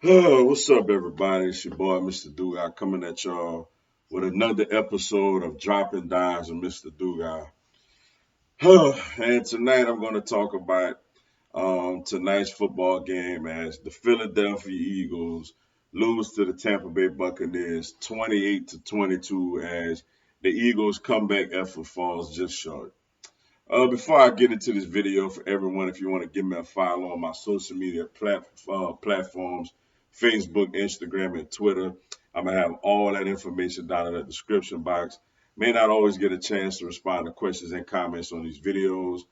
Oh, what's up, everybody? It's your boy, Mr. Dugai, coming at y'all with another episode of Dropping Dimes with Mr. Dugai. And tonight I'm going to talk about tonight's football game as the Philadelphia Eagles lose to the Tampa Bay Buccaneers 28-22 as the Eagles' comeback effort falls just short. Before I get into this video, for everyone, if you want to give me a follow on my social media platforms, Facebook, Instagram, and Twitter, I'm going to have all that information down in the description box. May not always get a chance to respond to questions and comments on these videos,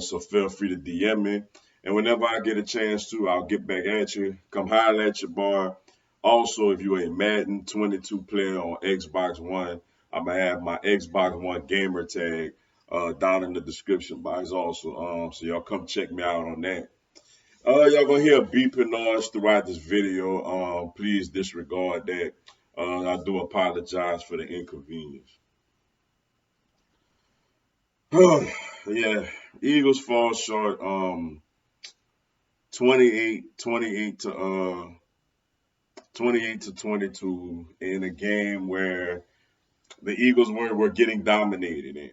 so feel free to DM me. And whenever I get a chance to, I'll get back at you. Come holler at your boy. Also, if you're a Madden 22 player on Xbox One, I'm going to have my Xbox One gamer tag down in the description box also. So y'all come check me out on that. Y'all gonna hear a beeping noise throughout this video. Please disregard that. I do apologize for the inconvenience. Yeah, Eagles fall short. 28 to 22 in a game where the Eagles were getting dominated in.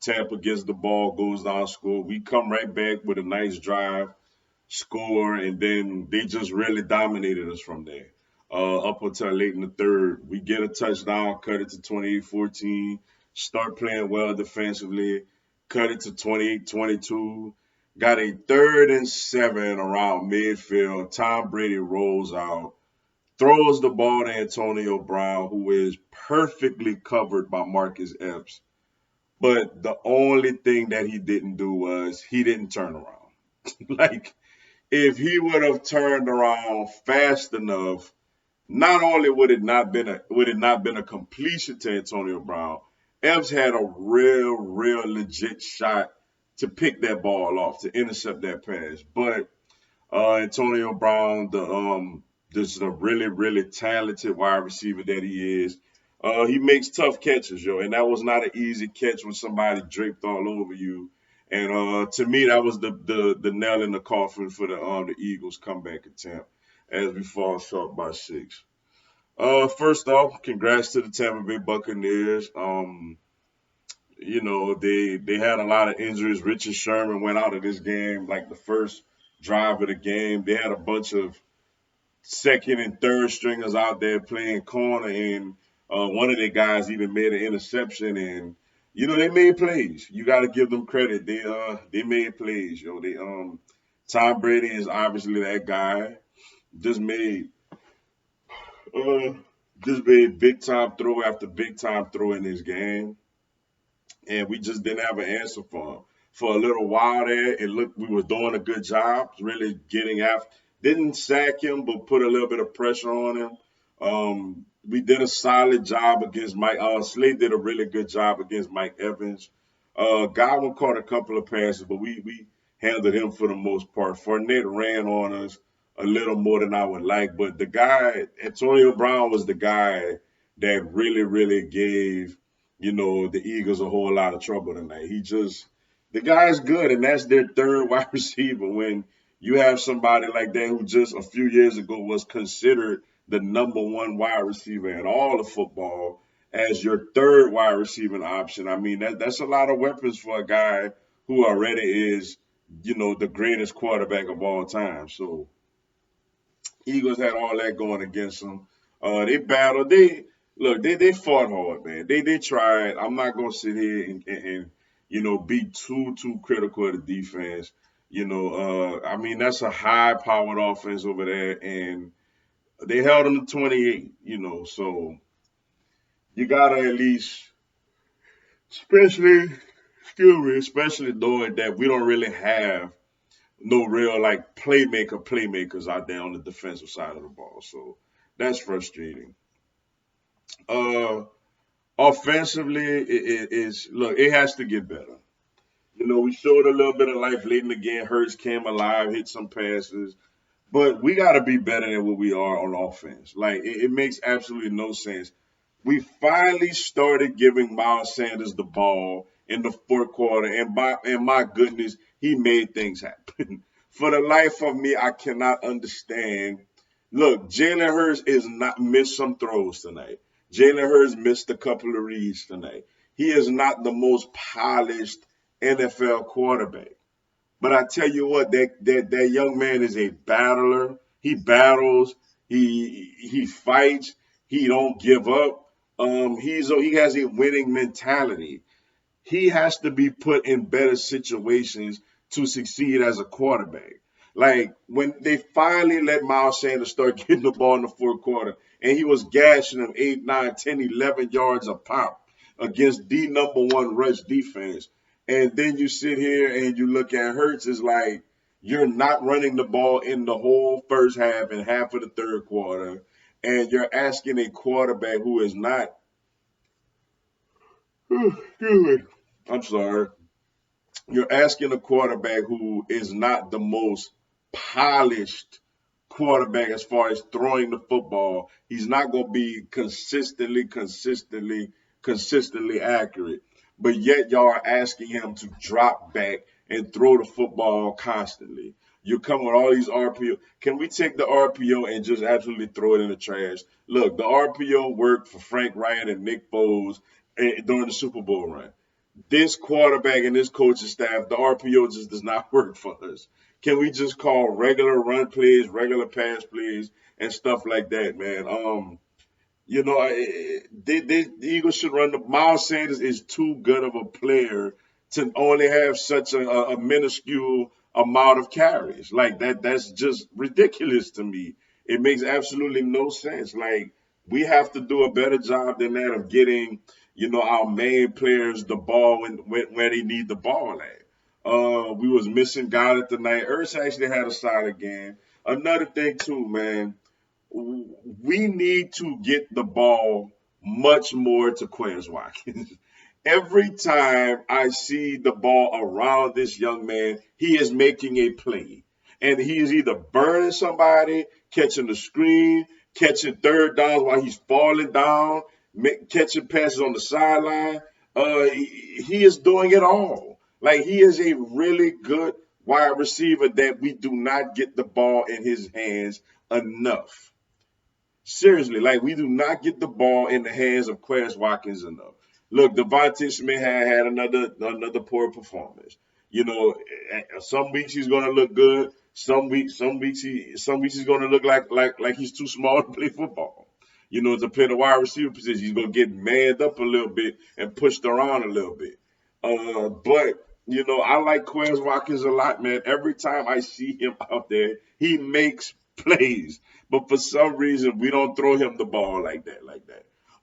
Tampa gets the ball, goes down, score. We come right back with a nice drive, score, and then they just really dominated us from there. Up until late in the third, we get a touchdown, cut it to 28-14, start playing well defensively, cut it to 28-22. Got a 3rd and 7 around midfield. Tom Brady rolls out, throws the ball to Antonio Brown, who is perfectly covered by Marcus Epps. But the only thing that he didn't do was he didn't turn around. Like, if he would have turned around fast enough, not only would it not been a completion to Antonio Brown, Epps had a real legit shot to pick that ball off, to intercept that pass. But Antonio Brown, this is a really talented wide receiver that he is. He makes tough catches, yo, and that was not an easy catch with somebody draped all over you. And to me, that was the nail in the coffin for the Eagles' comeback attempt as we fall short by 6. First off, congrats to the Tampa Bay Buccaneers. They had a lot of injuries. Richard Sherman went out of this game like the first drive of the game. They had a bunch of second and third stringers out there playing corner, and one of their guys even made an interception. And they made plays. You got to give them credit. They made plays. They Tom Brady is obviously that guy. Just made uh, just made big time throw after big time throw in this game, and we just didn't have an answer for him. For a little while there, it looked we were doing a good job, really getting after. Didn't sack him, but put a little bit of pressure on him. We did a solid job against Mike. Slade did a really good job against Mike Evans. Godwin caught a couple of passes, but we handled him for the most part. Fournette ran on us a little more than I would like, but the guy, Antonio Brown, was the guy that really gave the Eagles a whole lot of trouble tonight. The guy's good, and that's their third wide receiver. When you have somebody like that who just a few years ago was considered the number one wide receiver in all of football as your third wide receiving option, I mean that's a lot of weapons for a guy who already is, the greatest quarterback of all time. So Eagles had all that going against them. They battled. They fought hard, man. They tried. I'm not gonna sit here and be too critical of the defense. I mean that's a high powered offense over there, and they held them to 28. So you gotta at least, especially, excuse me, especially knowing that we don't really have no real like playmakers out there on the defensive side of the ball. So that's frustrating. Uh, Offensively, it has to get better. We showed a little bit of life late in the game. Hurts came alive, hit some passes, but we got to be better than what we are on offense. Like it makes absolutely no sense. We finally started giving Miles Sanders the ball in the fourth quarter, and my goodness, he made things happen. For the life of me, I cannot understand Look, Jalen Hurts is not missed some throws tonight. Jalen Hurts missed a couple of reads tonight. He is not the most polished NFL quarterback. But I tell you what, that young man is a battler. He battles. He fights. He don't give up. He has a winning mentality. He has to be put in better situations to succeed as a quarterback. Like when they finally let Miles Sanders start getting the ball in the fourth quarter, and he was gashing them 8, 9, 10, 11 yards a pop against the number one rush defense. And then you sit here and you look at Hurts, it's like you're not running the ball in the whole first half and half of the third quarter. And you're asking a quarterback who is not, excuse me, I'm sorry, you're asking a quarterback who is not the most polished quarterback as far as throwing the football. He's not going to be consistently accurate. But yet y'all are asking him to drop back and throw the football constantly. You come with all these RPO. Can we take the RPO and just absolutely throw it in the trash? Look, the RPO worked for Frank Ryan and Nick Foles during the Super Bowl run. This quarterback and this coaching staff, the RPO just does not work for us. Can we just call regular run plays, regular pass plays, and stuff like that, man? The Eagles should run the. Miles Sanders is too good of a player to only have such a minuscule amount of carries. Like that, that's just ridiculous to me. It makes absolutely no sense. Like we have to do a better job than that of getting, our main players the ball when they need the ball at. We was missing God tonight. Ertz actually had a solid game. Another thing too, man, we need to get the ball much more to Quez Watkins. Every time I see the ball around this young man, he is making a play. And he is either burning somebody, catching the screen, catching third downs while he's falling down, catching passes on the sideline. He is doing it all. Like he is a really good wide receiver that we do not get the ball in his hands enough. Seriously, like we do not get the ball in the hands of Quez Watkins enough. Look, Devontae Smith had another poor performance. Some weeks he's gonna look good. Some weeks he's gonna look like he's too small to play football. To play the wide receiver position, he's gonna get manned up a little bit and pushed around a little bit. But I like Quez Watkins a lot, man. Every time I see him out there, he makes plays. But for some reason, we don't throw him the ball like that.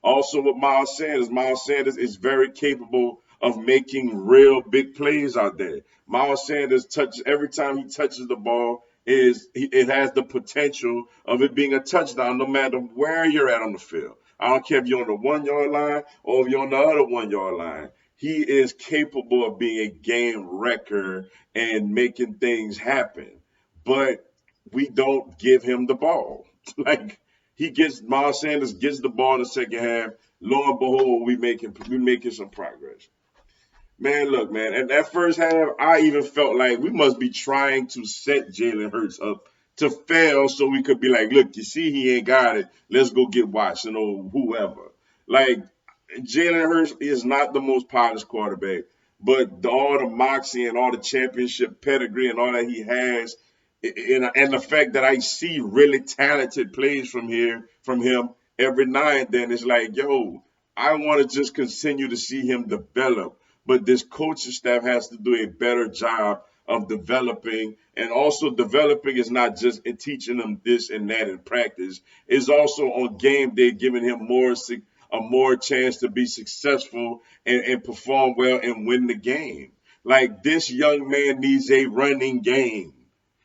Also, with Miles Sanders is very capable of making real big plays out there. Miles Sanders touches every time he touches the ball it has the potential of it being a touchdown no matter where you're at on the field. I don't care if you're on the 1 yard line or if you're on the other 1 yard line. He is capable of being a game wrecker and making things happen. But we don't give him the ball. Like Miles Sanders gets the ball in the second half. Lo and behold, we making some progress. Man, look, man, and that first half, I even felt like we must be trying to set Jalen Hurts up to fail so we could be like, look, you see, he ain't got it. Let's go get Watson or whoever. Like, Jalen Hurts is not the most polished quarterback, but all the moxie and all the championship pedigree and all that he has, and the fact that I see really talented plays from him every now and then, it's like, yo, I want to just continue to see him develop. But this coaching staff has to do a better job of developing, and also developing is not just in teaching them this and that in practice. It's also on game day giving him more chance to be successful and perform well and win the game. Like this young man needs a running game.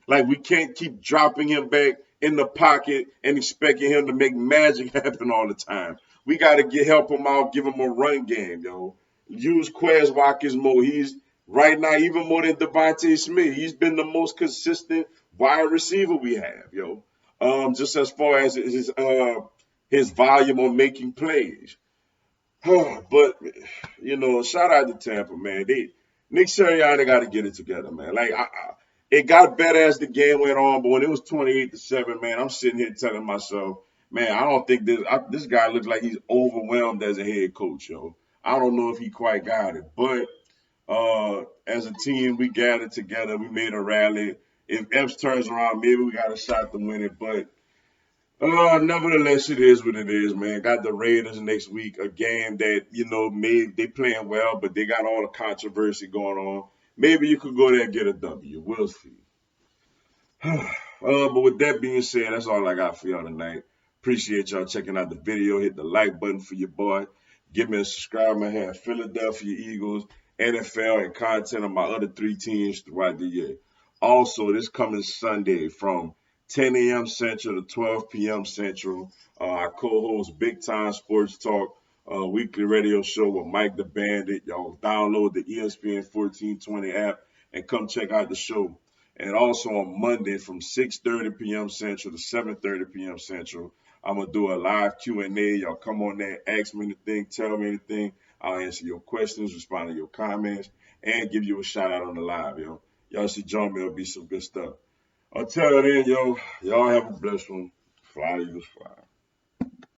Like we can't keep dropping him back in the pocket and expecting him to make magic happen all the time. We got to help him out, give him a run game, yo. Use Quez Watkins more. He's right now even more than Devontae Smith. He's been the most consistent wide receiver we have, yo. Just as far as his volume on making plays. But shout out to Tampa, man. Nick Sirianni got to get it together, man. Like It got better as the game went on, but when it was 28-7, man, I'm sitting here telling myself, man, I don't think this guy looks like he's overwhelmed as a head coach, yo. I don't know if he quite got it, but as a team, we gathered together, we made a rally. If Epps turns around, maybe we got a shot to win it, but nevertheless, it is what it is, man. Got the Raiders next week, a game that maybe they playing well, but they got all the controversy going on. Maybe you could go there and get a W. We'll see. But with that being said, that's all I got for y'all tonight. Appreciate y'all checking out the video. Hit the like button for your boy. Give me a subscribe. I have Philadelphia Eagles, NFL, and content on my other three teams throughout the year. Also, this coming Sunday from 10 a.m. Central to 12 p.m. Central, I co-host Big Time Sports Talk, weekly radio show with Mike the Bandit. Y'all download the ESPN 1420 app and come check out the show. And also on Monday from 6:30 p.m. Central to 7:30 p.m. Central, I'm gonna do a live Q&A. Y'all come on there, ask me anything, tell me anything. I'll answer your questions, respond to your comments, and give you a shout out on the live, yo. Y'all should join me. It'll be some good stuff. Until then, yo, y'all have a blessed one. Fly, Eagles, fly.